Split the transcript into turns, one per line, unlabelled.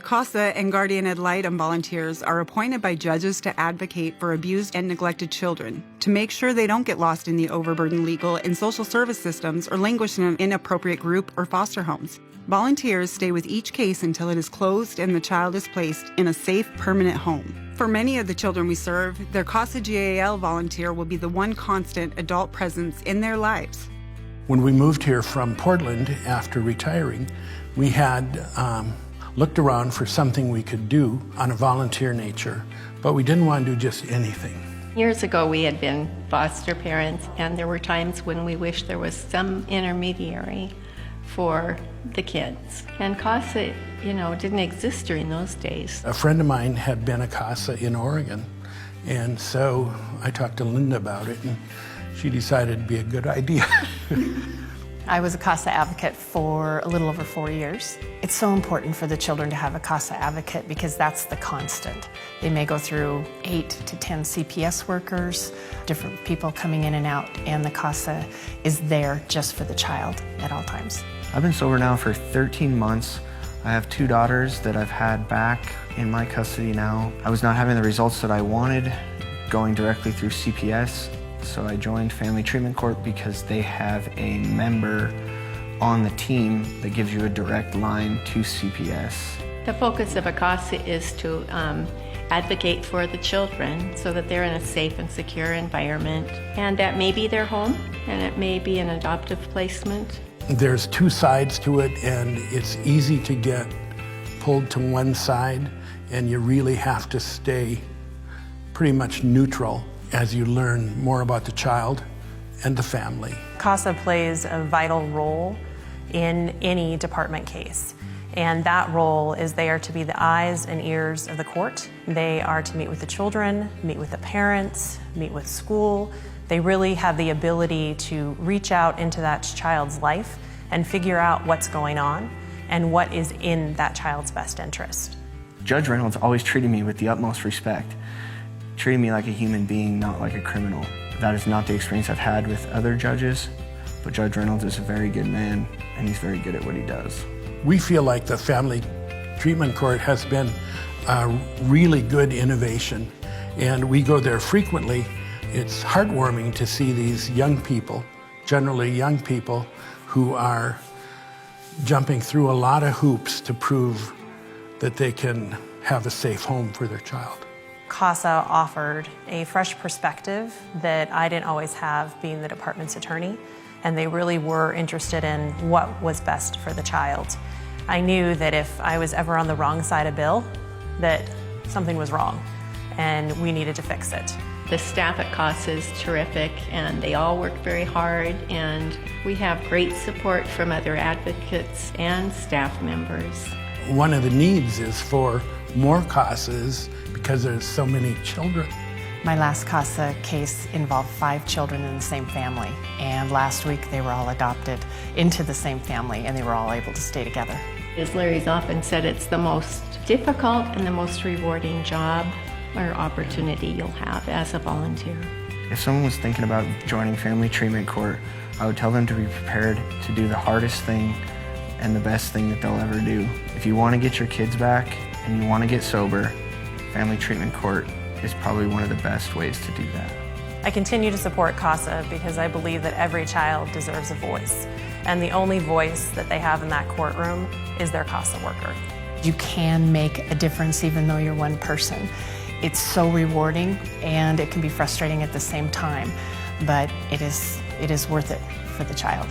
CASA and guardian ad litem volunteers are appointed by judges to advocate for abused and neglected children, to make sure they don't get lost in the overburdened legal and social service systems or languish in an inappropriate group or foster homes. Volunteers stay with each case until it is closed and the child is placed in a safe, permanent home. For many of the children we serve, their CASA GAL volunteer will be the one constant adult presence in their lives.
When we moved here from Portland after retiring, we had looked around for something we could do on a volunteer nature, but we didn't want to do just anything.
Years ago, we had been foster parents, and there were times when we wished there was some intermediary for the kids. And CASA, didn't exist during those days.
A friend of mine had been a CASA in Oregon, and so I talked to Linda about it, and she decided it'd be a good idea.
I was a CASA advocate for a little over 4 years. It's so important for the children to have a CASA advocate because that's the constant. They may go through 8 to 10 CPS workers, different people coming in and out, and the CASA is there just for the child at all times.
I've been sober now for 13 months. I have 2 daughters that I've had back in my custody now. I was not having the results that I wanted going directly through CPS. So I joined Family Treatment Court because they have a member on the team that gives you a direct line to CPS.
The focus of a CASA is to advocate for the children so that they're in a safe and secure environment. And that may be their home, and it may be an adoptive placement.
There's 2 sides to it, and it's easy to get pulled to one side, and you really have to stay pretty much neutral as you learn more about the child and the family.
CASA plays a vital role in any department case, and that role is they are to be the eyes and ears of the court. They are to meet with the children, meet with the parents, meet with school. They really have the ability to reach out into that child's life and figure out what's going on and what is in that child's best interest.
Judge Reynolds always treated me with the utmost respect, treating me like a human being, not like a criminal. That is not the experience I've had with other judges, but Judge Reynolds is a very good man, and he's very good at what he does.
We feel like the Family Treatment Court has been a really good innovation, and we go there frequently. It's heartwarming to see these young people, generally young people, who are jumping through a lot of hoops to prove that they can have a safe home for their child.
CASA offered a fresh perspective that I didn't always have being the department's attorney, and they really were interested in what was best for the child. I knew that if I was ever on the wrong side of Bill, that something was wrong, and we needed to fix it.
The staff at CASA is terrific, and they all work very hard, and we have great support from other advocates and staff members.
One of the needs is for more CASAs because there's so many children.
My last CASA case involved 5 children in the same family, and last week they were all adopted into the same family and they were all able to stay together.
As Larry's often said, it's the most difficult and the most rewarding job or opportunity you'll have as a volunteer.
If someone was thinking about joining Family Treatment Court, I would tell them to be prepared to do the hardest thing and the best thing that they'll ever do. If you want to get your kids back and you want to get sober, Family Treatment Court is probably one of the best ways to do that.
I continue to support CASA because I believe that every child deserves a voice, and the only voice that they have in that courtroom is their CASA worker.
You can make a difference even though you're one person. It's so rewarding, and it can be frustrating at the same time, but it is worth it for the child.